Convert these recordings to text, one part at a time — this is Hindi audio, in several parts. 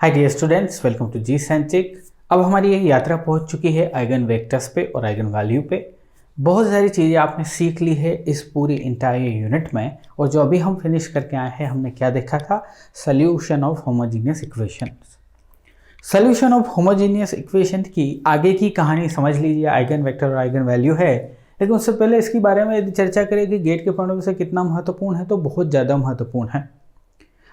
Hi dear students, welcome to G scientific. अब हमारी ये यात्रा पहुंच चुकी है आइगन वेक्टर्स पे और आइगन वैल्यू पे। बहुत सारी चीज़ें आपने सीख ली है इस पूरी इंटायर यूनिट में, और जो अभी हम फिनिश करके आए हैं हमने क्या देखा था? Solution of homogeneous equations. Solution of homogeneous equation की आगे की कहानी समझ लीजिए, आइगन वेक्टर और आइगन वैल्यू है। लेकिन उससे पहले इसके बारे में यदि चर्चा करें कि गेट के पॉइंट ऑफ व्यू से कितना महत्वपूर्ण है, तो बहुत ज़्यादा महत्वपूर्ण है।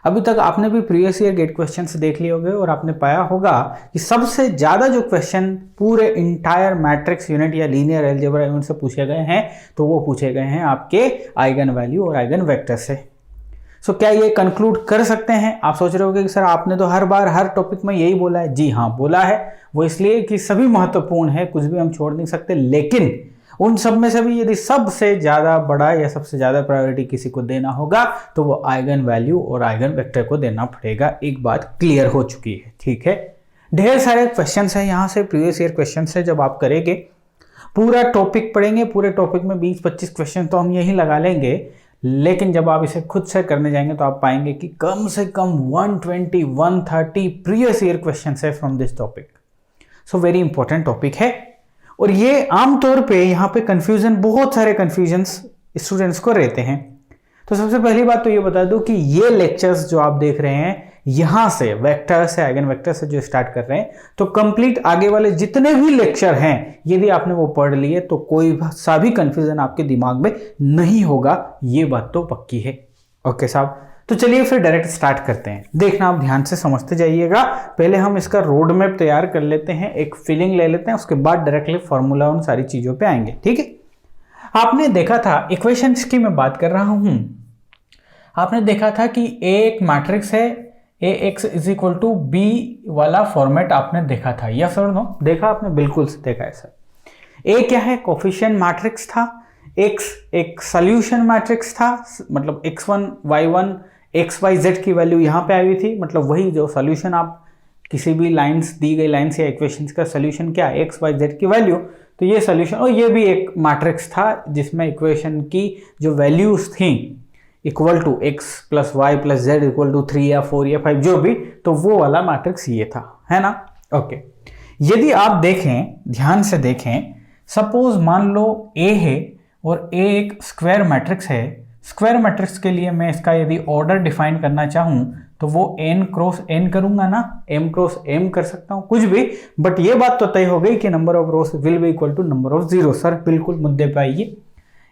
अभी तक आपने भी प्रीवियस ईयर गेट क्वेश्चंस देख लिए होंगे और आपने पाया होगा कि सबसे ज़्यादा जो क्वेश्चन पूरे इंटायर मैट्रिक्स यूनिट या लीनियर अलजेब्रा यूनिट से पूछे गए हैं, तो वो पूछे गए हैं आपके आइगन वैल्यू और आइगन वेक्टर से। सो क्या ये कंक्लूड कर सकते हैं? आप सोच रहे होंगे कि सर आपने तो हर बार हर टॉपिक में यही बोला है। जी हाँ, बोला है। वो इसलिए कि सभी महत्वपूर्ण है, कुछ भी हम छोड़ नहीं सकते, लेकिन उन सब में से भी यदि सबसे ज़्यादा बड़ा या सबसे ज़्यादा प्रायोरिटी किसी को देना होगा तो वो आइगन वैल्यू और आइगन वेक्टर को देना पड़ेगा। एक बात क्लियर हो चुकी है, ठीक है। ढेर सारे क्वेश्चंस हैं यहाँ से, प्रीवियस ईयर क्वेश्चंस है। जब आप करेंगे पूरा टॉपिक पढ़ेंगे, पूरे टॉपिक में 20-25 क्वेश्चन तो हम यही लगा लेंगे, लेकिन जब आप इसे खुद से करने जाएंगे तो आप पाएंगे कि कम से कम 120-130 प्रीवियस ईयर क्वेश्चन है from this topic. So very important topic है। और ये आमतौर पे यहाँ पे कंफ्यूजन, बहुत सारे कंफ्यूजन्स स्टूडेंट्स को रहते हैं। तो सबसे पहली बात तो ये बता दूं कि ये लेक्चर्स जो आप देख रहे हैं यहाँ से वेक्टर से, आइगन वेक्टर से जो स्टार्ट कर रहे हैं, तो कंप्लीट आगे वाले जितने भी लेक्चर हैं यदि आपने वो पढ़ लिए तो कोई सा भी कंफ्यूजन आपके दिमाग में नहीं होगा। ये बात तो पक्की है। ओके साहब, तो चलिए फिर डायरेक्ट स्टार्ट करते हैं। देखना, आप ध्यान से समझते जाइएगा। पहले हम इसका रोड मैप तैयार कर लेते हैं, एक फीलिंग ले लेते हैं, उसके बाद डायरेक्टली फॉर्मूला उन सारी चीजों पे आएंगे, ठीक है। आपने देखा था, इक्वेशंस की मैं बात कर रहा हूं, आपने देखा था कि ए एक मैट्रिक्स है, Ax is equal to b वाला फॉर्मेट आपने देखा था। यस और नो? देखा आपने? बिल्कुल देखा है सर। ए क्या है? कोफिशिएंट मैट्रिक्स था। x एक सोल्यूशन मैट्रिक्स था, मतलब x1 y1 xyz की वैल्यू यहाँ पे आई हुई थी, मतलब वही जो सोल्यूशन, आप किसी भी लाइंस, दी गई लाइंस या इक्वेशंस का सोल्यूशन क्या है? xyz की वैल्यू। तो ये सोल्यूशन, और ये भी एक मैट्रिक्स था जिसमें इक्वेशन की जो वैल्यूज थी equal to x plus y plus z equal to 3 या 4 या 5 जो भी, तो वो वाला मैट्रिक्स ये था, है ना। ओके, यदि आप देखें, ध्यान से देखें, सपोज मान लो A है और A एक स्क्वायर मैट्रिक्स है। स्क्वायर मैट्रिक्स के लिए मैं इसका यदि ऑर्डर डिफाइन करना चाहूं तो वो n क्रॉस n करूंगा ना, m क्रॉस m कर सकता हूं, कुछ भी, बट ये बात तो तय हो गई कि number of rows will be equal to number of zero. Sir बिल्कुल मुद्दे पे आइए।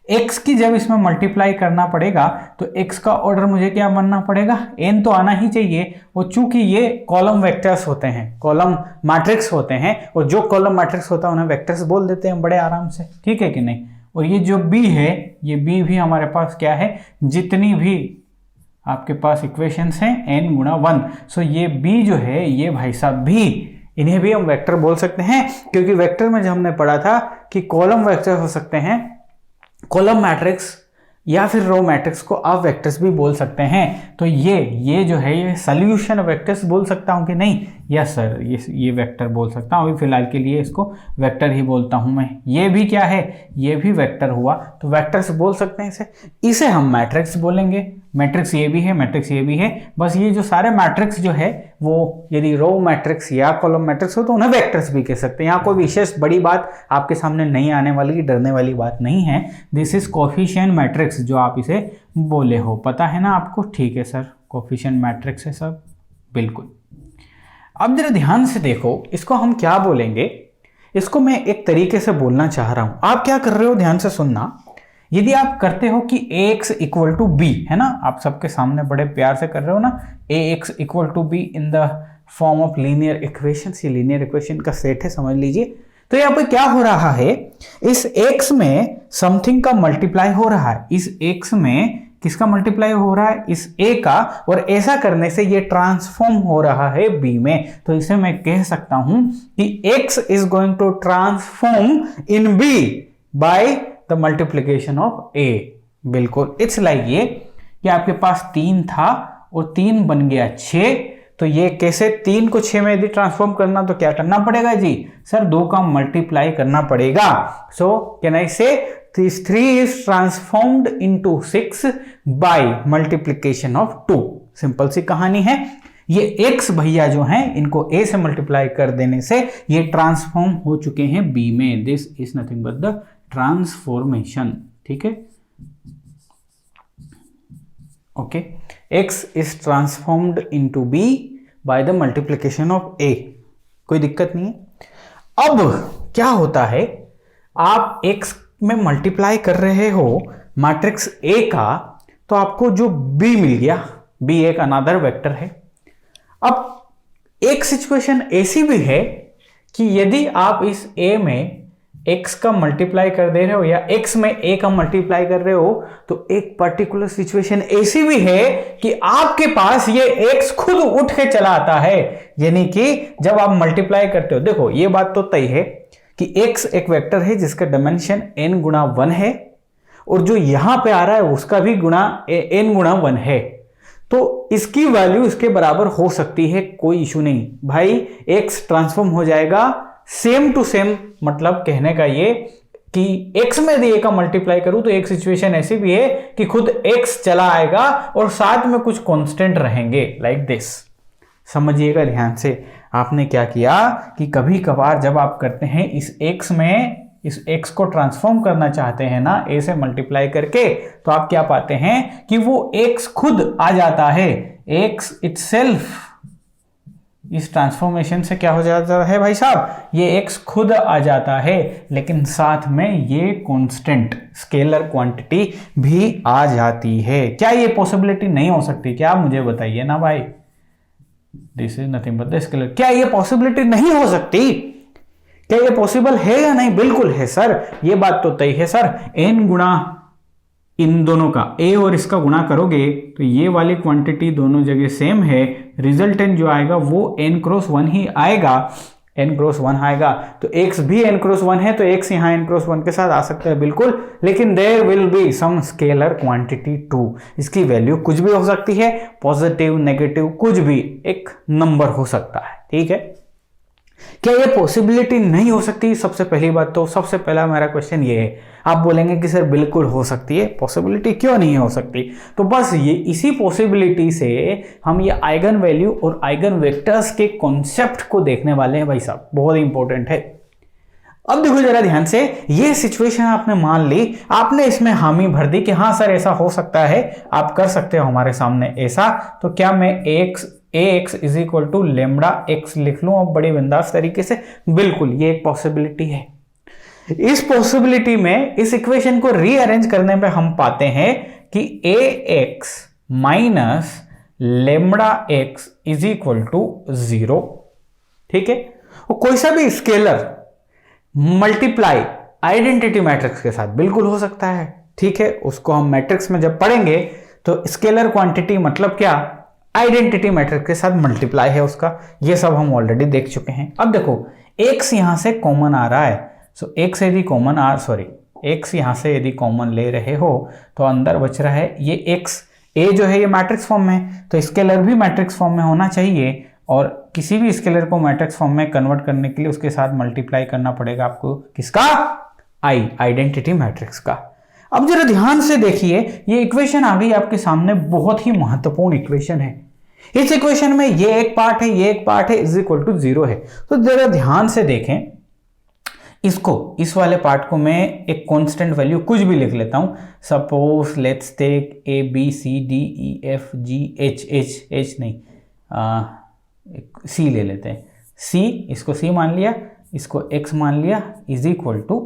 x की जब इसमें मल्टीप्लाई करना पड़ेगा तो x का ऑर्डर मुझे क्या बनना पड़ेगा? n तो आना ही चाहिए। और चूंकि ये कॉलम वेक्टर्स होते हैं, कॉलम मैट्रिक्स होते हैं, और जो कॉलम मैट्रिक्स होता है उन्हें वेक्टर्स बोल देते हैं बड़े आराम से, ठीक है कि नहीं। और ये जो b है, ये b भी हमारे पास क्या है? जितनी भी आपके पास इक्वेशंस हैं n गुणा 1। सो ये b जो है, ये भाई साहब भी, इन्हें भी हम वेक्टर बोल सकते हैं, क्योंकि वेक्टर में जो हमने पढ़ा था कि कॉलम वेक्टर हो सकते हैं, कॉलम मैट्रिक्स या फिर रो मैट्रिक्स को आप वेक्टर्स भी बोल सकते हैं। तो ये जो है, ये सोल्यूशन वेक्टर्स बोल सकता हूं कि नहीं? यस सर, ये वेक्टर बोल सकता हूं। अभी फिलहाल के लिए इसको वेक्टर ही बोलता हूं मैं। ये भी क्या है? ये भी वेक्टर हुआ, तो वेक्टर्स बोल सकते हैं इसे हम मैट्रिक्स बोलेंगे। मैट्रिक्स ये भी है, मैट्रिक्स ये भी है। बस ये जो सारे मैट्रिक्स जो है वो यदि रो मैट्रिक्स या कॉलम मैट्रिक्स हो तो उन्हें वेक्टर्स भी कह सकते हैं। यहाँ कोई विशेष बड़ी बात आपके सामने नहीं आने वाली, डरने वाली बात नहीं है। दिस इज कोफिशिएंट मैट्रिक्स जो आप इसे बोले हो, पता है ना आपको? ठीक है सर, कोफिशिएंट मैट्रिक्स है सब, बिल्कुल। अब जरा ध्यान से देखो, इसको हम क्या बोलेंगे? इसको मैं एक तरीके से बोलना चाह रहा हूं। आप क्या कर रहे हो? ध्यान से सुनना। यदि आप करते हो कि ax इक्वल टू बी, है ना, आप सबके सामने बड़े प्यार से कर रहे हो ना, ax equal to b in the form of linear equation. ये लीनियर इक्वेशन का सेट है, समझ लीजिए। तो यहाँ पे क्या हो रहा है? इस x में समथिंग का मल्टीप्लाई हो रहा है। इस x में किसका मल्टीप्लाई हो रहा है? इस a का। और ऐसा करने से ये ट्रांसफॉर्म हो रहा है b में। तो इसे मैं कह सकता हूं कि x is going to transform in b by the multiplication of a। बिल्कुल, इट्स लाइक ये कि आपके पास 3 था और 3 बन गया 6। तो ये कैसे? 3 को 6 में यदि ट्रांसफॉर्म करना तो क्या करना पड़ेगा जी? सर 2 का मल्टीप्लाई करना पड़ेगा। सो कैन आई से this 3 is transformed into 6 by multiplication of 2। Simple सी कहानी है। ये x भैया जो हैं इनको a से मल्टीप्लाई कर देने से ये ट्रांसफॉर्म हो चुके हैं b में। This is nothing but the transformation. ठीक है, okay, x is transformed into b by the multiplication of a। कोई दिक्कत नहीं है। अब क्या होता है, आप x में मल्टीप्लाई कर रहे हो मैट्रिक्स A का, तो आपको जो B मिल गया, B एक अनदर वेक्टर है। अब एक सिचुएशन ऐसी भी है कि यदि आप इस A में x का मल्टीप्लाई कर दे रहे हो या x में A का मल्टीप्लाई कर रहे हो, तो एक पर्टिकुलर सिचुएशन ऐसी भी है कि आपके पास ये x खुद उठ के चला आता है। यानी कि जब आप मल्टीप्लाई करते हो, देखो ये बात तो तय है कि x एक वेक्टर है जिसका डायमेंशन n गुणा 1 है, और जो यहां पे आ रहा है उसका भी गुणा n गुणा 1 है, तो इसकी वैल्यू इसके बराबर हो सकती है, कोई इशू नहीं भाई। x ट्रांसफॉर्म हो जाएगा सेम टू सेम, मतलब कहने का ये कि x में यदि a का मल्टीप्लाई करूं तो एक सिचुएशन ऐसी भी है कि खुद x चला आएगा और साथ में कुछ कांस्टेंट रहेंगे, लाइक दिस। समझिएगा ध्यान से, आपने क्या किया कि कभी कभार जब आप करते हैं इस x में, इस x को ट्रांसफॉर्म करना चाहते हैं ना a से मल्टीप्लाई करके, तो आप क्या पाते हैं कि वो x खुद आ जाता है। x इटसेल्फ इस ट्रांसफॉर्मेशन से क्या हो जाता है भाई साहब, ये x खुद आ जाता है, लेकिन साथ में ये कांस्टेंट स्केलर क्वांटिटी भी आ जाती है। क्या ये पॉसिबिलिटी नहीं हो सकती? क्या आप मुझे बताइए ना भाई। This is nothing but the scalar. क्या ये पॉसिबिलिटी नहीं हो सकती? क्या ये पॉसिबल है या नहीं? बिल्कुल है सर, ये बात तो तय है सर। n गुणा इन दोनों का, a और इसका गुणा करोगे तो ये वाली क्वांटिटी दोनों जगह सेम है, रिजल्टेंट जो आएगा वो n क्रॉस 1 ही आएगा, n क्रॉस 1 आएगा। तो x भी n क्रॉस 1 है, तो x यहाँ n क्रॉस 1 के साथ आ सकता है बिल्कुल, लेकिन there will be some scalar quantity 2। इसकी वैल्यू कुछ भी हो सकती है, पॉजिटिव नेगेटिव कुछ भी, एक नंबर हो सकता है। ठीक है, क्या ये पॉसिबिलिटी नहीं हो सकती? सबसे पहली बात तो, सबसे पहला मेरा क्वेश्चन ये है। आप बोलेंगे कि सर बिल्कुल हो सकती है, पॉसिबिलिटी क्यों नहीं हो सकती? तो बस ये इसी पॉसिबिलिटी से हम ये आइगन वैल्यू और आइगन वेक्टर्स के कॉन्सेप्ट को देखने वाले हैं भाई साहब, बहुत इंपॉर्टेंट है। अब देखो जरा ध्यान से, ये सिचुएशन आपने मान ली, आपने इसमें हामी भर दी कि हाँ सर ऐसा हो सकता है, आप कर सकते हो हमारे सामने ऐसा। तो क्या मैं ax is equal to lambda x लिख लूं अब बड़ी बिंदास तरीके से? बिल्कुल, ये एक पॉसिबिलिटी है। इस पॉसिबिलिटी में इस इक्वेशन को रीअरेंज करने पे हम पाते हैं कि ax minus lambda x is equal to 0। ठीक है, और कोई सा भी स्केलर मल्टीप्लाई आइडेंटिटी मैट्रिक्स के साथ बिल्कुल हो सकता है। ठीक है, उसको हम मैट्रिक्स में जब पढ़ेंगे तो स्केलर क्वांटिटी मतलब क्या, आइडेंटिटी मैट्रिक्स के साथ मल्टीप्लाई है उसका, ये सब हम ऑलरेडी देख चुके हैं। अब देखो x यहां से कॉमन आ रहा है, सो x यदि कॉमन x यहां से यदि कॉमन ले रहे हो तो अंदर बच रहा है ये x। a जो है ये मैट्रिक्स फॉर्म में, तो स्केलर भी मैट्रिक्स फॉर्म में होना चाहिए, और किसी भी स्केलर को मैट्रिक्स फॉर्म में कन्वर्ट करने के लिए उसके साथ मल्टीप्लाई करना पड़ेगा आपको, किसका? आइडेंटिटी मैट्रिक्स का। अब जरा ध्यान से देखिए, ये इक्वेशन आ गई आपके सामने, बहुत ही महत्वपूर्ण इक्वेशन है। इस इक्वेशन में ये एक पार्ट है, ये एक पार्ट है, इज इक्वल टू 0 है। तो जरा ध्यान से देखें इसको, इस वाले पार्ट को मैं एक कांस्टेंट वैल्यू कुछ भी लिख लेता हूं। Suppose let's take a b c d e f g h नहीं c ले लेते हैं, c, इसको c मान लिया, इसको x मान लिया, इज इक्वल टू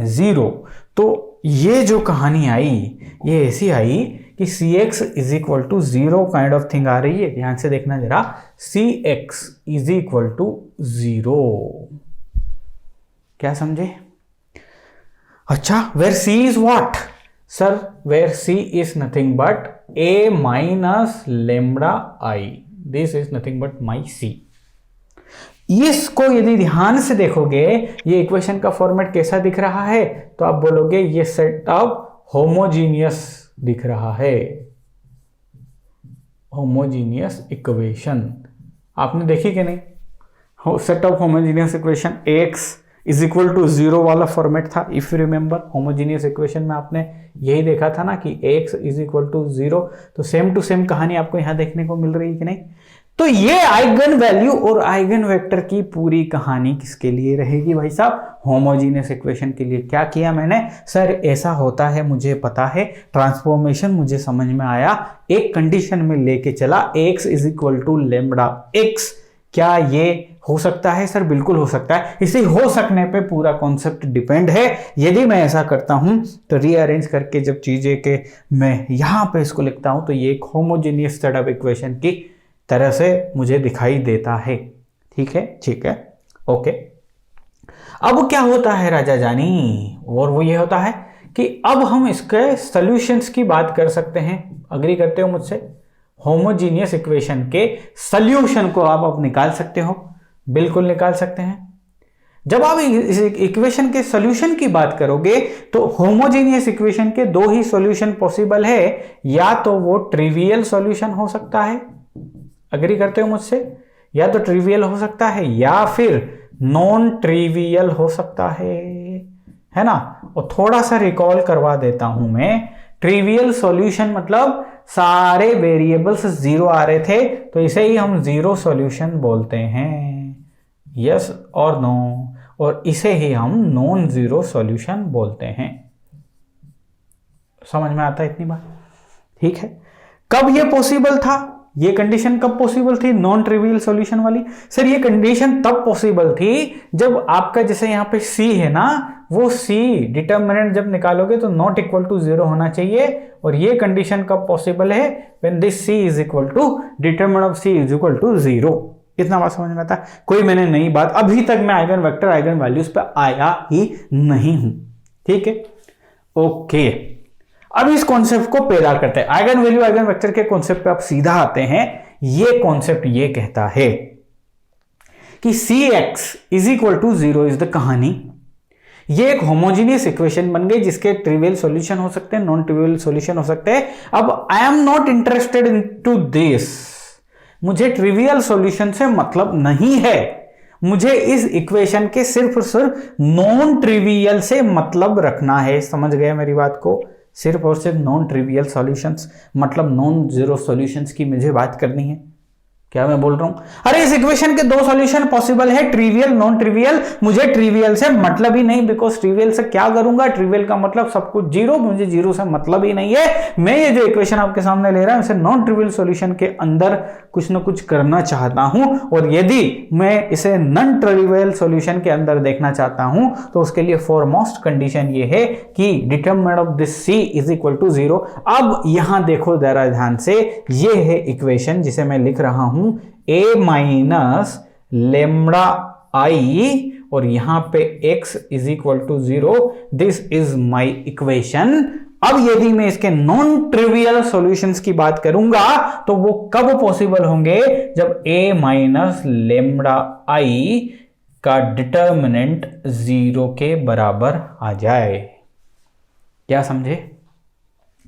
0। तो ये जो कहानी आई ये ऐसी आई कि cx is equal to 0 kind of thing आ रही है। ध्यान से देखना जरा, cx इज इक्वल टू 0। क्या समझे? अच्छा, where c is what sir? Where c is nothing but a minus lambda i। This is nothing but my c। इसको यदि ध्यान से देखोगे, ये इक्वेशन का फॉर्मेट कैसा दिख रहा है? तो आप बोलोगे ये सेट ऑफ होमोजीनियस दिख रहा है, होमोजीनियस इक्वेशन। आपने देखी कि नहीं? Set of homogeneous equation x is equal to 0 वाला फॉर्मेट था। If you remember, homogeneous equation में आपने यही देखा था ना कि x इज इक्वल टू 0। तो सेम टू सेम कहानी आपको यहां देखने को मिल रही है कि नहीं? तो ये आइगन वैल्यू और आइगन वेक्टर की पूरी कहानी किसके लिए रहेगी भाई साहब? होमोजीनियस इक्वेशन के लिए। क्या किया मैंने? सर ऐसा होता है, मुझे पता है, ट्रांसफॉर्मेशन मुझे समझ में आया, एक कंडीशन में लेके चला x is equal to lambda x। क्या ये हो सकता है? सर बिल्कुल हो सकता है। इसे हो सकने पे पूरा कॉन्सेप्ट डिपेंड है। यदि मैं ऐसा करता हूं तो रीअरेंज करके जब चीजें के मैं यहां पे इसको लिखता हूं तो ये एक होमोजीनियस सेट ऑफ इक्वेशन की तरह से मुझे दिखाई देता है। ठीक है, ठीक है, ओके। अब क्या होता है राजा जानी? और वो ये होता है कि अब हम इसके सॉल्यूशंस की बात कर सकते हैं। अग्री करते हो मुझसे? होमोजीनियस इक्वेशन के सॉल्यूशन को आप अब निकाल सकते हो, बिल्कुल निकाल सकते हैं। जब आप इस इक्वेशन के सॉल्यूशन की बात करोगे तो होमोजीनियस इक्वेशन के दो ही सॉल्यूशन पॉसिबल है, या तो वो ट्रिवियल सॉल्यूशन हो सकता है, अग्री करते हो मुझसे? या तो ट्रिवियल हो सकता है या फिर नॉन ट्रिवियल हो सकता है ना? और थोड़ा सा रिकॉल करवा देता हूं मैं। ट्रिवियल सॉल्यूशन मतलब सारे वेरिएबल्स जीरो आ रहे थे तो इसे ही हम जीरो सॉल्यूशन बोलते हैं, यस और नो, और इसे ही हम नॉन जीरो सॉल्यूशन बोलते हैं। समझ में आता है इतनी बात? ठीक है। कब ये पॉसिबल था? ये कंडीशन कब पॉसिबल थी नॉन ट्रिवियल सॉल्यूशन वाली? सर ये कंडीशन तब पॉसिबल थी जब आपका जैसे यहां पे c है ना, वो c डिटर्मिनेंट जब निकालोगे तो नॉट इक्वल टू जीरो होना चाहिए। और ये कंडीशन कब पॉसिबल है? When this c is equal to determinant of c is equal to zero. इतना बात समझ में आता है? कोई मैंने नई बात, अभी तक मैं आइगन वेक्टर आइगन वैल्यूज पे आया ही नहीं हूं। ठीक है, ओके। अब इस कॉन्सेप्ट को पैदा करते हैं, आइगन वैल्यू आइगन वेक्टर के कॉन्सेप्ट पे आप सीधा आते हैं। ये कॉन्सेप्ट ये कहता है कि Cx is equal to zero is the कहानी। ये एक होमोजीनियस इक्वेशन बन गई जिसके ट्रिवियल सॉल्यूशन हो सकते हैं, नॉन ट्रिवियल सॉल्यूशन हो सकते हैं। अब I am not interested in to this, मुझे ट्रिवियल सॉल्यूशन से मतलब नहीं है, मुझे इस इक्वेशन के सिर्फ और सिर्फ नॉन ट्रिवियल से मतलब रखना है। समझ गए मेरी बात को? सिर्फ और सिर्फ नॉन ट्रिवियल सॉल्यूशंस मतलब नॉन जीरो सॉल्यूशंस की मुझे बात करनी है। क्या मैं बोल रहा हूं? अरे इस इक्वेशन के दो सॉल्यूशन पॉसिबल है, ट्रिवियल नॉन ट्रिवियल। मुझे ट्रिवियल से मतलब ही नहीं, बिकॉज ट्रिवियल से क्या करूंगा? ट्रिवियल का मतलब सब कुछ जीरो, मुझे जीरो से मतलब ही नहीं है। मैं ये जो इक्वेशन आपके सामने ले रहा हूं इसे नॉन ट्रिवियल सॉल्यूशन के अंदर कुछ ना कुछ करना चाहता हूं, और यदि मैं इसे नॉन ट्रिवियल सॉल्यूशन के अंदर देखना चाहता हूं तो उसके लिए फॉरमोस्ट कंडीशन ये है कि determinant of this c is equal to zero. अब यहां देखो जरा ध्यान से, ये है इक्वेशन जिसे मैं लिख रहा हूं a माइनस लेमड़ा आई, और यहां पे x is equal to zero. This is my equation. अब यदि मैं इसके नॉन ट्रिवियल सॉल्यूशंस की बात करूंगा तो वो कब पॉसिबल होंगे? जब a माइनस लेमड़ा आई का डिटर्मिनेंट जीरो के बराबर आ जाए। क्या समझे?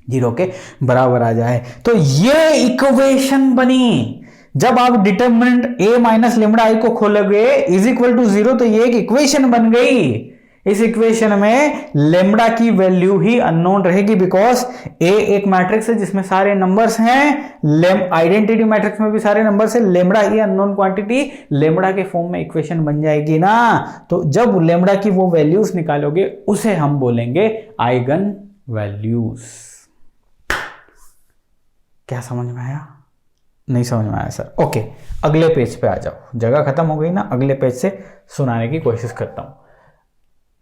जीरो के बराबर आ जाए तो ये इक्वेशन बनी। जब आप डिटर्मिनेंट a माइनस लेमड़ा आई को खोलोगे इज इक्वल टू जीरो तो ये एक इक्वेशन बन गई। इस इक्वेशन में लेमड़ा की वैल्यू ही अननोन रहेगी, बिकॉज a एक मैट्रिक्स है जिसमें सारे नंबर्स हैं, आइडेंटिटी मैट्रिक्स में भी सारे नंबर्स है, लेमड़ा ही अननोन क्वांटिटी, लेमड़ा के फॉर्म में इक्वेशन बन जाएगी ना। तो जब लेमड़ा की वो वैल्यूज निकालोगे उसे हम बोलेंगे आइगन वैल्यूज। क्या समझ में आया? नहीं समझ में आया सर? ओके, अगले पेज पे आ जाओ। जगह खत्म हो गई ना, अगले पेज से सुनाने की कोशिश करता हूं।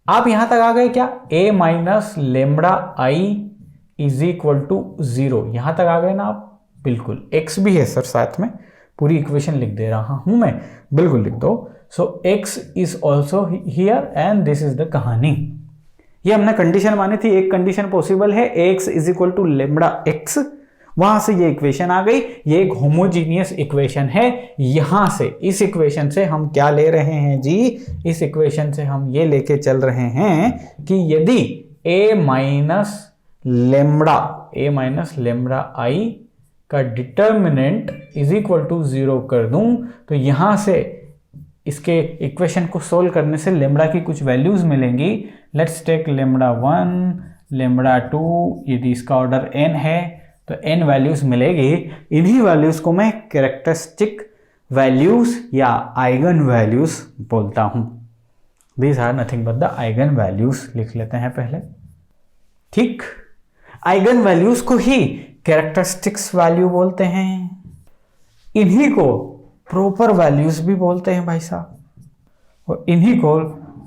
आप यहां तक आ गए क्या? a minus lambda I is equal to zero, यहां तक आ गए ना आप? बिल्कुल। x भी है सर साथ में, पूरी इक्वेशन लिख दे रहा हूं मैं, बिल्कुल लिख दो। So x is also here and this is the कहानी। ये हमने कंडीशन मानी थी, एक कंडीशन पॉसिबल है ax is equal to lambda x, वहां से ये इक्वेशन आ गई। ये एक होमोजीनियस इक्वेशन है। यहां से इस इक्वेशन से हम क्या ले रहे हैं जी? इस इक्वेशन से हम ये लेके चल रहे हैं कि यदि a माइनस लेमड़ा आई का determinant is equal to zero कर दूं तो यहां से इसके इक्वेशन को सोल्व करने से लेमड़ा की कुछ वैल्यूज मिलेंगी। लेट्स टेक लेमड़ा 1, लेमड़ा 2, यदि इसका ऑर्डर n है तो n वैल्यूज मिलेगी। इन्हीं वैल्यूज को मैं कैरेक्टरिस्टिक वैल्यूज या आइगन वैल्यूज बोलता हूं। These are nothing but the eigen values लिख लेते हैं पहले। ठीक, आइगन वैल्यूज को ही कैरेक्टरिस्टिक्स वैल्यू बोलते हैं, इन्हीं को प्रॉपर वैल्यूज भी बोलते हैं भाई साहब, और इन्हीं को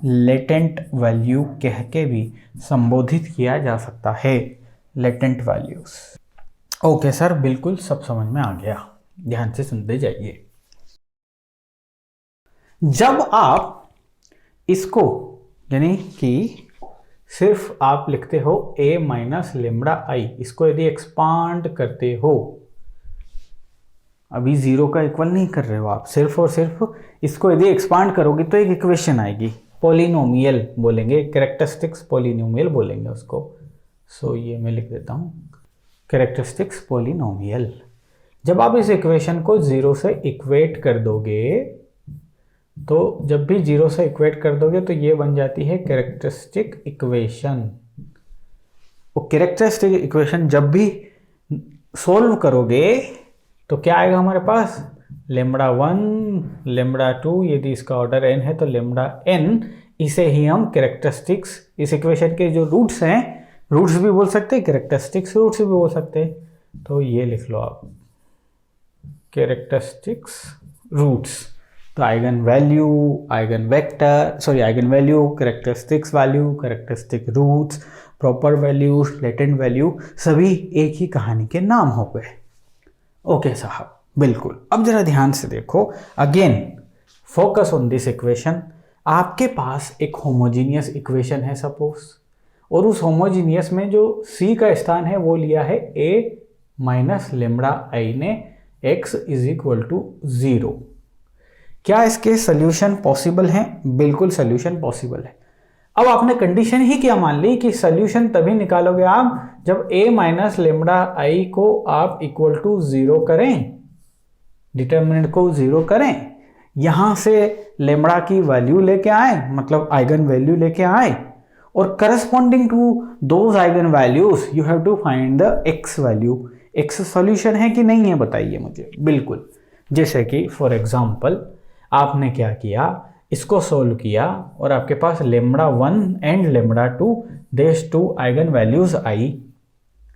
लेटेंट वैल्यू कह के भी संबोधित किया जा सकता है, लेटेंट वैल्यूज। ओके सर, बिल्कुल सब समझ में आ गया, ध्यान से सुनते जाइए। जब आप इसको यानी कि सिर्फ आप लिखते हो a माइनस लेमड़ा आई, इसको यदि एक्सपांड करते हो, अभी जीरो का इक्वल नहीं कर रहे हो आप, सिर्फ और सिर्फ इसको यदि एक्सपांड करोगे तो एक इक्वेशन आएगी, पॉलिनोमियल बोलेंगे, कैरेक्टरिस्टिक्स पॉलिनोमियल बोलेंगे उसको। सो ये मैं लिख देता हूं, कैरेक्टरिस्टिक्स पॉलिनोमियल। जब आप इस इक्वेशन को जीरो से इक्वेट कर दोगे, तो जब भी जीरो से इक्वेट कर दोगे तो ये बन जाती है कैरेक्टरिस्टिक इक्वेशन। वो कैरेक्टरिस्टिक इक्वेशन जब भी सोल्व करोगे तो क्या आएगा हमारे पास, लेमड़ा 1 लेमड़ा 2, यदि इसका ऑर्डर n है तो लेमड़ा n, इसे ही हम कैरेक्टरिस्टिक्स, इस इक्वेशन के जो रूट्स हैं, रूट्स भी बोल सकते हैं, कैरेक्टरिस्टिक्स रूट्स भी बोल सकते हैं। तो ये लिख लो आप, कैरेक्टरिस्टिक्स रूट्स। तो eigen value, eigen vector, sorry eigen value, characteristics value, characteristic roots, proper values, latent value, सभी एक ही कहानी के नाम हो गए। ओके साहब, बिल्कुल। अब जरा ध्यान से देखो, again focus on this equation. आपके पास एक होमोजीनियस इक्वेशन है सपोज, और उस होमोजीनियस में जो c का स्थान है वो लिया है a माइनस लेमड़ा आई ने x इज इक्वल टू 0। क्या इसके सोल्यूशन पॉसिबल हैं? बिल्कुल सोल्यूशन पॉसिबल है। अब आपने कंडीशन ही क्या मान ली कि सोल्यूशन तभी निकालोगे आप जब a माइनस लेमड़ा आई को आप इक्वल टू 0 करें, डिटर्मिनेंट को 0 करें, यहां से लेमड़ा की वैल्यू लेके आए, मतलब आइगन वैल्यू लेके आए, और corresponding to those eigen values you have to find the x value. x solution है कि नहीं है बताइए मुझे। बिल्कुल, जैसे कि फॉर एग्जांपल आपने क्या किया, इसको सोल्व किया और आपके पास लेमड़ा 1 एंड लेमड़ा 2 देश 2 आइगन वैल्यूज आई।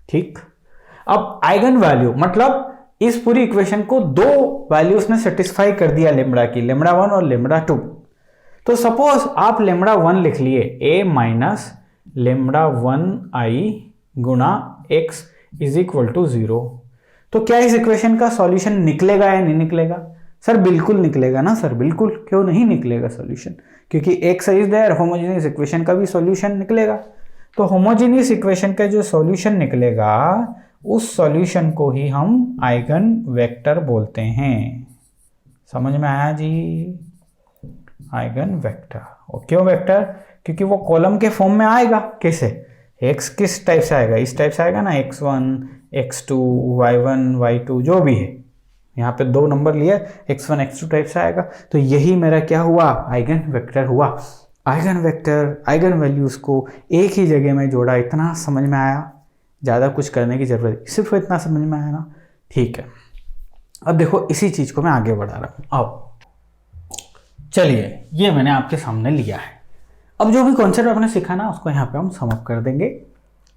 ठीक, अब आइगन वैल्यू मतलब इस पूरी इक्वेशन को दो वैल्यूज ने सेटिस्फाई कर दिया लेमड़ा की, लेमड़ा 1 और लेमड़ा 2। तो सपोज आप लेमड़ा 1 लिख लिए, a माइनस लेमड़ा 1 आई गुना x इज इक्वल टू 0। तो क्या इस इक्वेशन का सॉल्यूशन निकलेगा या नहीं निकलेगा? सर बिल्कुल निकलेगा ना सर, बिल्कुल, क्यों नहीं निकलेगा सॉल्यूशन, क्योंकि x is there, homogeneous equation का भी सॉल्यूशन निकलेगा। तो होमोजेनियस इक्वेशन का जो सॉल्यूशन निकलेगा उस सॉल्यूशन को ही हम आइगन वेक्टर बोलते हैं। समझ में आया जी? Eigen vector. और क्यों वेक्टर? क्योंकि वो कॉलम के फॉर्म में आएगा। कैसे? x किस टाइप से आएगा? इस टाइप से आएगा ना, x1 x2 y1 y2 जो भी है, यहाँ पे दो नंबर लिए, x1 x2 टाइप से आएगा। तो यही मेरा क्या हुआ? आइगन वेक्टर हुआ। आइगन वेक्टर, आइगन वैल्यूज को एक ही जगह में जोड़ा। इतना समझ में आया? ज़्यादा कुछ करने की जरूरत नहीं, सिर्फ इतना समझ में आया ना? ठीक है। अब देखो इसी चीज़ को मैं आगे बढ़ा रहा हूँ। अब चलिए, ये मैंने आपके सामने लिया है। अब जो भी कॉन्सेप्ट आपने सीखा ना उसको यहाँ पे हम सम अप कर देंगे,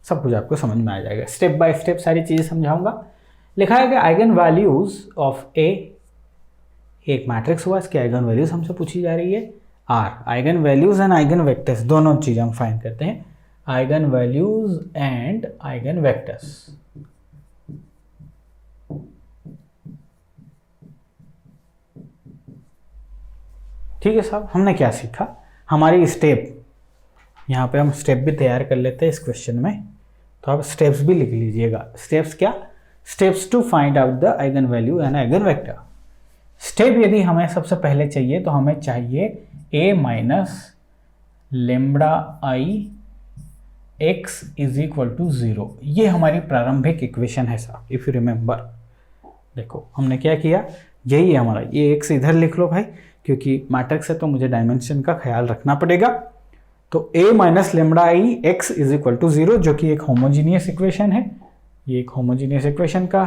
सब कुछ आपको समझ में आ जाएगा। स्टेप बाय स्टेप सारी चीज़ें समझाऊंगा। लिखा है कि आइगन वैल्यूज ऑफ ए, एक मैट्रिक्स हुआ, इसकी आइगन वैल्यूज हमसे पूछी जा रही है। आर, eigen values and eigen vectors दोनों चीज़ें हम फाइंड करते हैं। Eigen values and eigen vectors. ठीक है साहब, हमने क्या सीखा? हमारी स्टेप, यहाँ पे हम स्टेप भी तैयार कर लेते हैं इस क्वेश्चन में, तो आप स्टेप्स भी लिख लीजिएगा। स्टेप्स क्या? Steps to find out the eigen value and eigen vector. Step यदि हमें सबसे पहले चाहिए तो हमें चाहिए a minus lambda I x is equal to 0। ये हमारी प्रारंभिक इक्वेशन है साहब, इफ यू रिमेंबर। देखो हमने क्या किया, यही है हमारा, ये x इधर लिख लो भाई, क्योंकि मैट्रिक्स है तो मुझे डायमेंशन का ख्याल रखना पड़ेगा। तो a minus lambda I x is equal to 0, जो कि एक होमोजीनियस इक्वेशन है। ये एक होमोजीनियस इक्वेशन का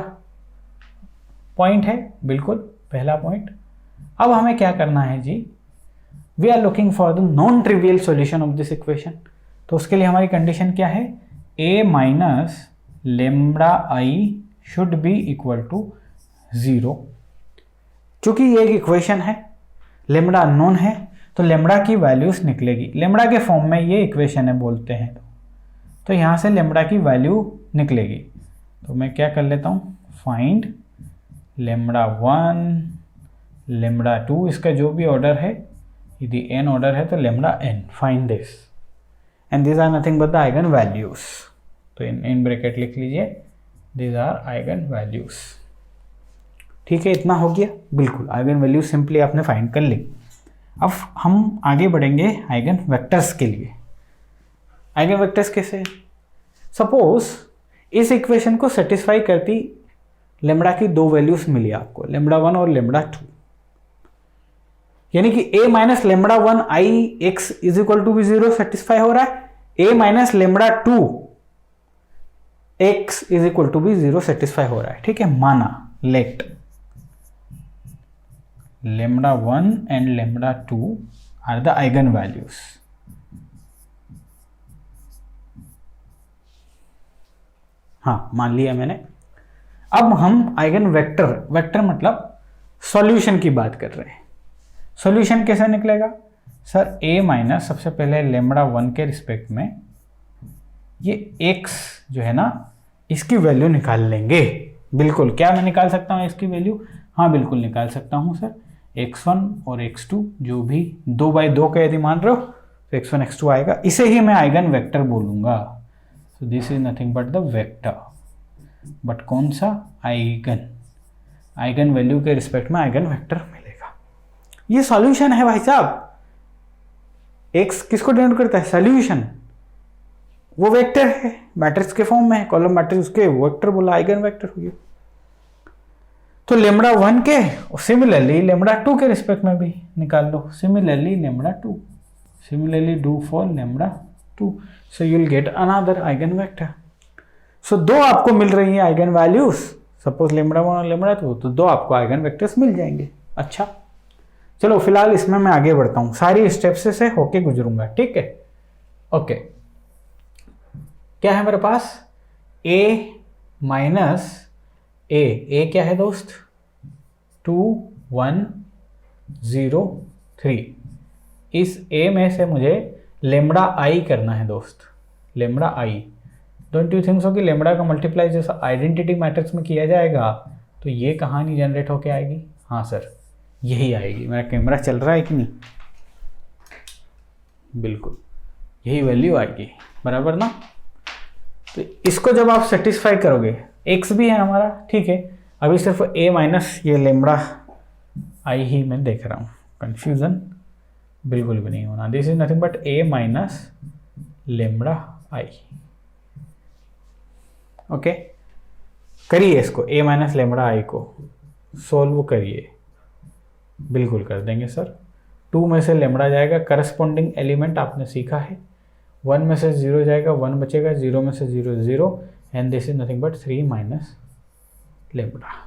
पॉइंट है, बिल्कुल पहला पॉइंट। अब हमें क्या करना है जी, we are looking for the non trivial solution of this equation. तो उसके लिए हमारी कंडीशन क्या है, a minus lambda I should be equal to 0। चूंकि ये एक इक्वेशन है, लेमडा अननोन है, तो लेमडा की वैल्यूज निकलेगी। लेमडा के फॉर्म में ये इक्वेशन है बोलते हैं, तो यहाँ से लेमडा की वैल्यू निकलेगी। तो मैं क्या कर लेता हूँ, फाइंड लेमडा 1 लेमडा 2, इसका जो भी ऑर्डर है, यदि n ऑर्डर है तो lambda n, find this and this are nothing but the eigen values. तो इन ब्रैकेट लिख लीजिए, दिस आर आइगन वैल्यूज। ठीक है, इतना हो गया। बिल्कुल, आइगन वैल्यूज सिंपली आपने फाइंड कर ली। अब हम आगे बढ़ेंगे आइगन वेक्टर्स के लिए। आइगन वेक्टर्स कैसे, सपोज इस इक्वेशन को सेटिस्फाई करती लेमडा की दो वैल्यूज मिली आपको, लेमडा 1 और लेमडा 2, यानी कि a minus lambda 1 I x is equal to भी 0 सेटिस्फाई हो रहा है, a minus lambda 2 x is equal to भी 0 सेटिस्फाई हो रहा है। ठीक है, माना let lambda 1 and lambda 2 are the eigen values. हाँ, मान लिया मैंने। अब हम आइगन वेक्टर, वेक्टर मतलब सॉल्यूशन की बात कर रहे हैं। सॉल्यूशन कैसे निकलेगा सर, a माइनस सबसे पहले लेमडा 1 के रिस्पेक्ट में ये x जो है ना, इसकी वैल्यू निकाल लेंगे। बिल्कुल, क्या मैं निकाल सकता हूँ इसकी वैल्यू, हाँ बिल्कुल निकाल सकता हूँ सर। x1 और x2 जो भी 2 बाई 2 का यदि मान रहे हो तो x1 x2 आएगा, इसे ही मैं आइगन वेक्टर बोलूंगा। सो this is nothing but the vector, but कौन सा, आइगन, आइगन वैल्यू के रिस्पेक्ट में आइगन वेक्टर मिलेगा। ये सॉल्यूशन है भाई साहब। x किसको डिनोट करता है, सॉल्यूशन, वो वेक्टर है, मैट्रिक्स के फॉर्म में है, कॉलम मैट्रिक्स के वेक्टर बोला, आइगन वेक्टर हो गया। तो लेमडा 1 के और सिमिलरली लेमडा 2 के रिस्पेक्ट में भी निकाल लो, similarly lambda 2, similarly do for lambda 2, so you will get another eigen vector. So दो आपको मिल रही है आइगन वैल्यूज, सपोज लेमडा 1 और लेमडा 2, तो दो आपको आइगन वेक्टर्स मिल जाएंगे। अच्छा, चलो फिलहाल इसमें मैं आगे बढ़ता हूँ, सारी स्टेप्स से होके गुजरूंगा। ठीक है, ओके। क्या है मेरे पास, a माइनस a क्या है दोस्त, 2 1 0 3। इस a में से मुझे लेमडा i करना है दोस्त, lambda i। Don't you think so कि लेमडा का मल्टीप्लाई जैसा आइडेंटिटी मैट्रिक्स में किया जाएगा तो ये कहानी जनरेट होके आएगी। हाँ सर, यही आएगी। मेरा कैमरा चल रहा है कि नहीं, बिल्कुल यही वैल्यू आएगी, बराबर ना। तो इसको जब आप सेटिस्फाई करोगे, x भी है हमारा, ठीक है, अभी सिर्फ a माइनस ये लेमडा i ही मैं देख रहा हूँ, कंफ्यूजन बिल्कुल भी नहीं होना। This is nothing but a minus lambda i। Okay, करिए इसको, a माइनस लेमडा i को सोल्व करिए, बिल्कुल कर देंगे सर। 2 में से लेमडा जाएगा, करस्पॉन्डिंग एलिमेंट आपने सीखा है, 1 में से 0 जाएगा, 1 बचेगा, 0 में से 0 0, and this is nothing but 3 minus lambda.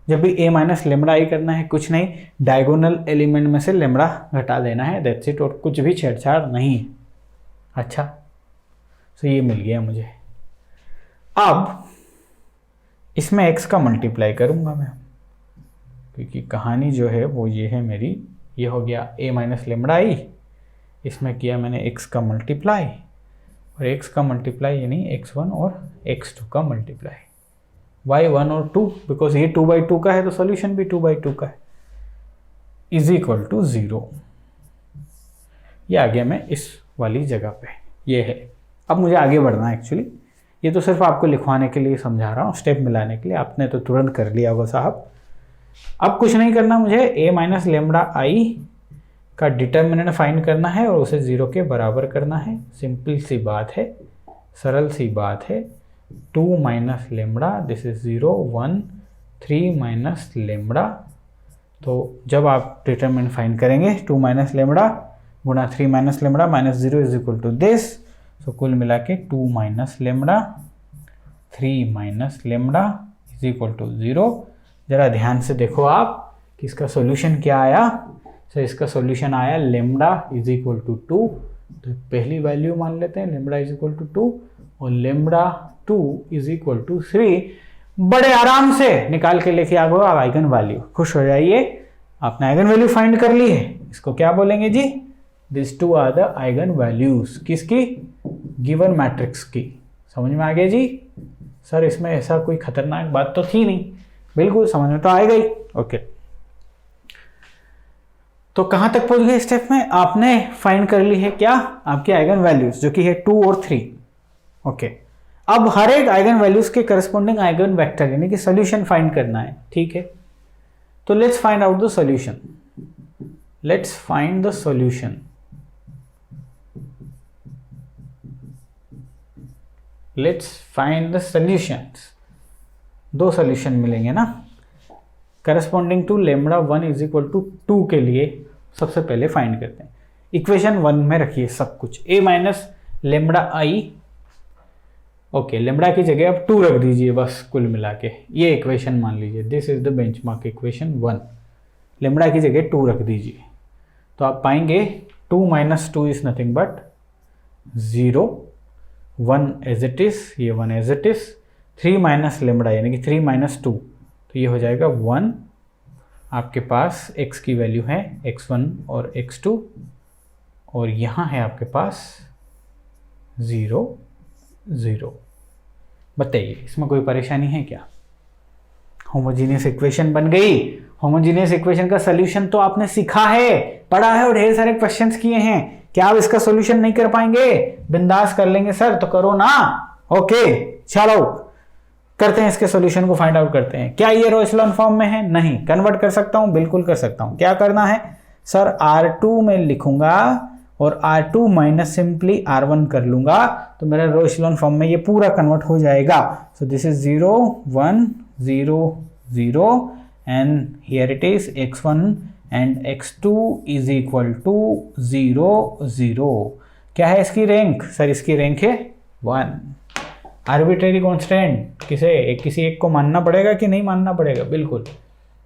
जब भी a माइनस लेमडा i करना है, कुछ नहीं, डायगोनल एलिमेंट में से लेमडा घटा देना है, दैट्स इट, और कुछ भी छेड़छाड़ नहीं है। अच्छा, तो ये मिल गया मुझे। अब इसमें x का मल्टीप्लाई करूंगा मैं, क्योंकि कहानी जो है वो ये है मेरी, ये हो गया a माइनस लेमडा i, इसमें किया मैंने x का मल्टीप्लाई, और x का मल्टीप्लाई यानी x1 और x2 का मल्टीप्लाई, y1 और 2, बिकॉज ये 2 बाई 2 का है तो सॉल्यूशन भी 2 बाई 2 का है, इज इक्वल टू 0। ये आ गया मैं इस वाली जगह पे, ये है। अब मुझे आगे बढ़ना है एक्चुअली, ये तो सिर्फ आपको लिखवाने के लिए समझा रहा हूँ, स्टेप मिलाने के लिए, आपने तो तुरंत कर लिया होगा साहब। अब कुछ नहीं करना मुझे, a माइनस लेमडा i का डिटर्मिनेंट फाइंड करना है और उसे 0 के बराबर करना है। सिंपल सी बात है, सरल सी बात है। 2 minus lambda, this is 0 1 3 minus lambda. तो जब आप डिटर्मिनेंट फाइंड करेंगे 2 माइनस लेमडा गुणा 3 minus lambda minus 0 is equal to this, तो कुल मिला के 2 minus lambda 3 minus lambda is equal to 0। जरा ध्यान से देखो आप, कि इसका सॉल्यूशन क्या आया। सर इसका सॉल्यूशन आया लेमडा इज इक्वल टू 2, तो पहली वैल्यू मान लेते हैं लेमडा इज इक्वल टू 2, और लेमडा 2 इज इक्वल टू 3। बड़े आराम से निकाल के लेके आ गए आप आइगन वैल्यू। खुश हो जाइए, आपने आइगन वैल्यू फाइंड कर ली है। इसको क्या बोलेंगे जी, this two are the eigen values किसकी, गिवन मैट्रिक्स की। समझ में आ गया जी। सर इसमें ऐसा कोई खतरनाक बात तो थी नहीं, बिल्कुल समझ में तो आएगा ही। ओके, तो कहां तक पहुंच गए स्टेप में, आपने फाइंड कर ली है क्या, आपकी आइगन वैल्यूज जो कि है 2 और 3। ओके, अब हर एक आइगन वैल्यूज के करस्पॉन्डिंग आइगन वेक्टर यानी कि सॉल्यूशन फाइंड करना है। ठीक है, तो let's find out the solution. Let's find the solution. Let's find the solutions. दो सॉल्यूशन मिलेंगे ना corresponding to lambda 1 is equal to 2 के लिए। सबसे पहले फाइंड करते हैं, इक्वेशन 1 में रखिए सब कुछ, a minus lambda I. Okay, lambda की जगह आप 2 रख दीजिए बस, कुल मिला के ये इक्वेशन मान लीजिए, this is the benchmark equation 1। Lambda की जगह 2 रख दीजिए, तो आप पाएंगे 2 minus 2 is nothing but 0, 1 as it is, ये 1 as it is, 3 minus lambda यानी कि 3 माइनस 2, तो ये हो जाएगा 1। आपके पास x की वैल्यू है x1 और x2, और यहाँ है आपके पास 0 0। बताइए इसमें कोई परेशानी है क्या, होमोजीनियस इक्वेशन बन गई। होमोजीनियस इक्वेशन का सॉल्यूशन तो आपने सीखा है, पढ़ा है और ढेर सारे क्वेश्चंस किए हैं। क्या आप इसका सॉल्यूशन नहीं कर पाएंगे, बिंदास कर लेंगे सर, तो करो ना। ओके चलो करते हैं इसके सॉल्यूशन को फाइंड आउट करते हैं। क्या ये रो एचेलॉन फॉर्म में है, नहीं, कन्वर्ट कर सकता हूं, बिल्कुल कर सकता हूं। क्या करना है सर, R2 में लिखूंगा और R2 माइनस सिंपली R1 कर लूंगा, तो मेरा रो एचेलॉन फॉर्म में ये पूरा कन्वर्ट हो जाएगा। So this is 0 1 0 0 and here it is x1 and x2 is equal to 0 0। क्या है इसकी रैंक, सर इसकी रैंक है 1। आर्बिट्रेरी कांस्टेंट किसी एक को मानना पड़ेगा कि नहीं मानना पड़ेगा, बिल्कुल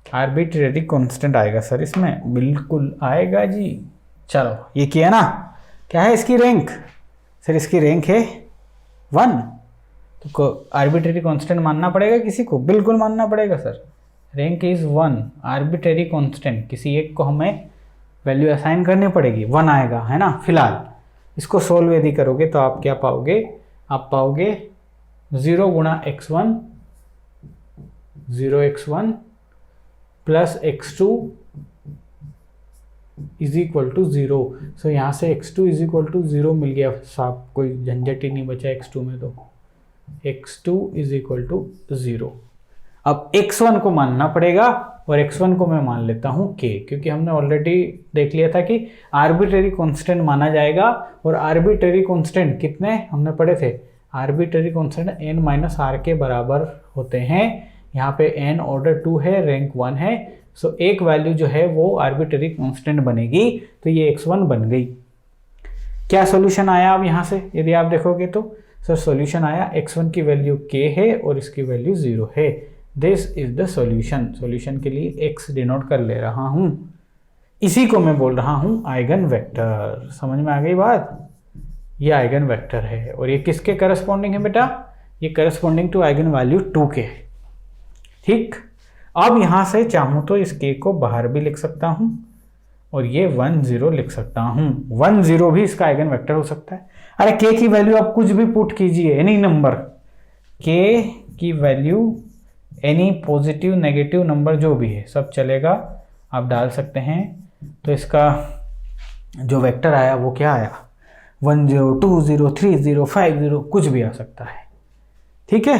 आर्बिट्रेरी कांस्टेंट आएगा सर इसमें, बिल्कुल आएगा जी। चलो ये किया ना, क्या है इसकी रैंक, सर इसकी रैंक है 1, तो आर्बिट्रेरी कांस्टेंट मानना पड़ेगा किसी को, बिल्कुल मानना पड़ेगा sir. Rank is 1, arbitrary constant किसी एक को हमें वैल्यू असाइन करनी पड़ेगी, 1 आएगा है ना। फिलहाल इसको सोल्व यदि करोगे तो आप क्या पाओगे, आप पाओगे 0 गुणा x1 0x1 plus x2 is equal to 0। So यहाँ से x2 इज इक्वल टू 0 मिल गया साहब, कोई झंझट ही नहीं बचा x2 में, तो x2 इज इक्वल टू 0। अब x1 को मानना पड़ेगा और x1 को मैं मान लेता हूँ k, क्योंकि हमने ऑलरेडी देख लिया था कि आर्बिट्रेरी कांस्टेंट माना जाएगा। और आर्बिट्रेरी कांस्टेंट कितने हमने पढ़े थे, arbitrary constant n minus r के बराबर होते हैं। यहाँ पे n ऑर्डर 2 है, रैंक 1 है, सो एक वैल्यू जो है वो आर्बिट्रेरी कांस्टेंट बनेगी, तो ये x1 बन गई। क्या सॉल्यूशन आया अब यहाँ से यदि आप देखोगे तो सर सॉल्यूशन आया, x1 की वैल्यू k है और इसकी वैल्यू 0 है। This is the solution. Solution के लिए x डिनोट कर ले रहा हूँ, इसी को मैं बोल रहा हूँ आइगन वेक्टर। समझ में आ गई बात, ये आइगन वेक्टर है और ये किसके करस्पॉन्डिंग है बेटा, ये करस्पॉन्डिंग टू आइगन वैल्यू 2 के। ठीक, अब यहां से चाहूं तो इस k को बाहर भी लिख सकता हूं और ये 1 0 लिख सकता हूं। 1 0 भी इसका आइगन वेक्टर हो सकता है। अरे k की वैल्यू आप कुछ भी पुट कीजिए, एनी नंबर, k की value any positive negative number जो भी है सब चलेगा, आप डाल सकते हैं। तो इसका जो वेक्टर आया वो क्या आया, 1 0 2 0 3 0 5 0, कुछ भी आ सकता है। ठीक है,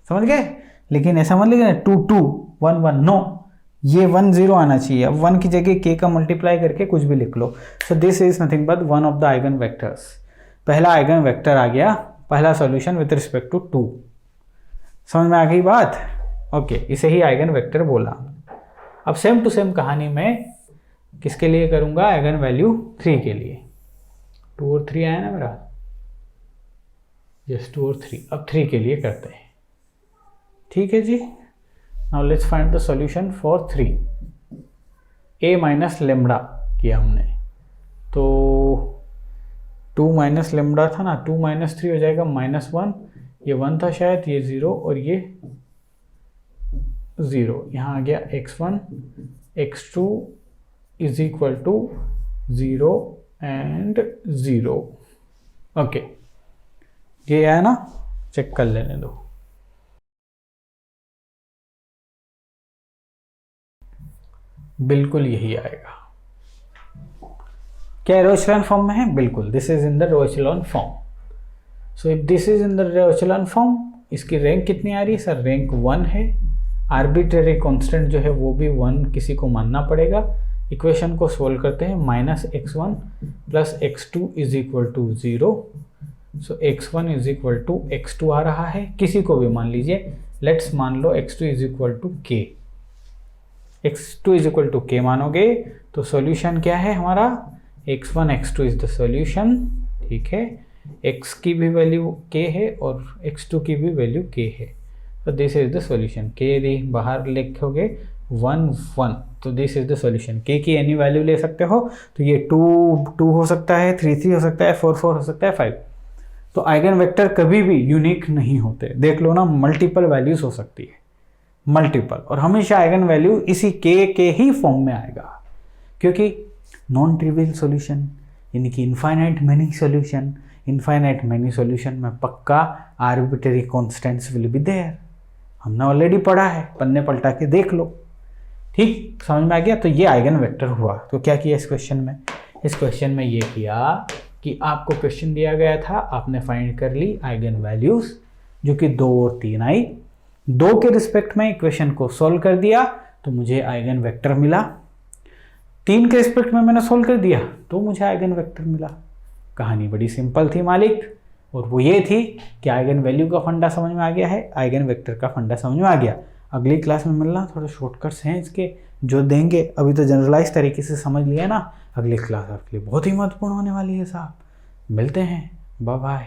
समझ गए। लेकिन ऐसा मत लिखना 2 2 1 1, नो, ये 1 0 आना चाहिए। अब 1 की जगह k का मल्टीप्लाई करके कुछ भी लिख लो। So this is nothing but one of the eigen vectors. पहला आइगन वेक्टर आ गया, पहला सॉल्यूशन विद रिस्पेक्ट टू 2। समझ में आ गई बात। ओके, इसे ही आइगन वेक्टर बोला। अब सेम टू सेम कहानी मैं किसके लिए करूंगा, आइगन वैल्यू 3 के लिए। 2 और 3 आया ना मेरा, यस 2 और 3। अब 3 के लिए करते हैं। ठीक है जी, now let's find the solution for 3। A minus lambda किया हमने, तो 2 माइनस लेमडा था ना, 2 माइनस 3 हो जाएगा -1, ये 1 था शायद, ये 0 और ये 0, यहाँ आ गया x1 x2 is equal to 0 and 0। Okay, ये आया ना, चेक कर लेने दो। बिल्कुल यही आएगा। क्या रो एचेलॉन फॉर्म में है? बिल्कुल, this is in the row echelon form. So if this is in the row echelon form, इसकी रैंक कितनी आ रही है सर? रैंक 1 है। आर्बिट्रेरी कांस्टेंट जो है वो भी 1 किसी को मानना पड़ेगा। इक्वेशन को सोल्व करते हैं, -x1 plus x2 is equal to 0। So x1 is equal to x2 आ रहा है, किसी को भी मान लीजिए, लेट्स मान लो x2 is equal to k। x2 is equal to k मानोगे तो सॉल्यूशन क्या है हमारा? x1 x2 is the solution, ठीक है। x की भी वैल्यू k है और x2 की भी वैल्यू k है, तो this is the solution. k यदि बाहर लिखोगे 1 1, तो this is the solution. k की एनी वैल्यू ले सकते हो, तो ये 2 2 हो सकता है, 3 3 हो सकता है, 4 4 हो सकता है, 5। तो आइगन वेक्टर कभी भी यूनिक नहीं होते, देख लो ना, मल्टीपल वैल्यूज हो सकती है, मल्टीपल, और हमेशा आइगन वैल्यू इसी k के ही फॉर्म में आएगा, क्योंकि नॉन ट्रिवियल सॉल्यूशन यानी कि infinite many solution, infinite many solution में पक्का arbitrary constants will be there. हमने ऑलरेडी पढ़ा है, पन्ने पलटा के देख लो, ठीक, समझ में आ गया। तो ये आइगन वेक्टर हुआ। तो क्या किया इस क्वेश्चन में? इस क्वेश्चन में ये किया कि आपको क्वेश्चन दिया गया था, आपने फाइंड कर ली आइगन वैल्यूज, जो कि 2 और 3 आई। 2 के रिस्पेक्ट में इक्वेशन को सोल्व कर दिया तो मुझे आइगन वेक्टर मिला। 3 के रिस्पेक्ट में मैंने सोल्व कर दिया तो मुझे आइगन वेक्टर मिला। कहानी बड़ी सिंपल थी मालिक, और वो ये थी कि आइगन वैल्यू का फंडा समझ में आ गया है, आइगन वेक्टर का फंडा समझ में आ गया। अगली क्लास में मिलना, थोड़े शॉर्टकट्स हैं इसके जो देंगे, अभी तो जनरलाइज तरीके से समझ लिया ना। अगली क्लास आपके लिए बहुत ही महत्वपूर्ण होने वाली है साहब। मिलते हैं, बाय बाय।